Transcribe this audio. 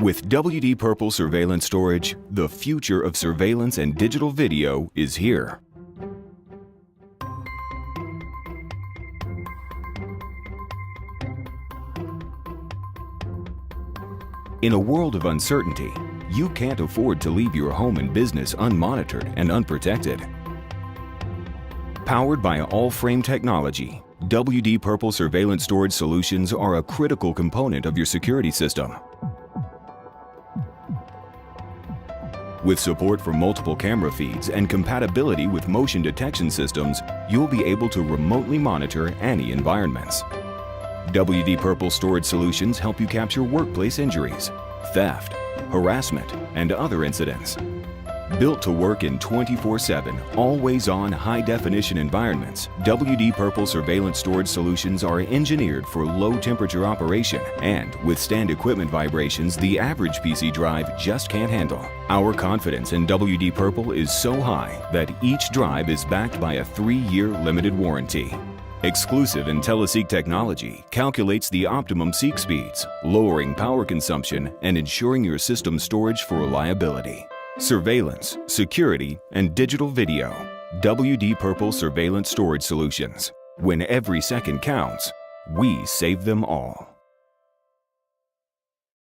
With WD Purple Surveillance Storage, the future of surveillance and digital video is here. In a world of uncertainty, you can't afford to leave your home and business unmonitored and unprotected. Powered by all-frame technology, WD Purple Surveillance Storage Solutions are a critical component of your security system. With support for multiple camera feeds and compatibility with motion detection systems, you'll be able to remotely monitor any environments. WD Purple Storage Solutions help you capture workplace injuries, theft, harassment, and other incidents. Built to work in 24/7, always-on, high-definition environments, WD Purple Surveillance Storage Solutions are engineered for low-temperature operation and withstand equipment vibrations the average PC drive just can't handle. Our confidence in WD Purple is so high that each drive is backed by a 3-year limited warranty. Exclusive IntelliSeek technology calculates the optimum seek speeds, lowering power consumption and ensuring your system storage for reliability. Surveillance, security, and digital video. WD Purple Surveillance Storage Solutions. When every second counts, we save them all.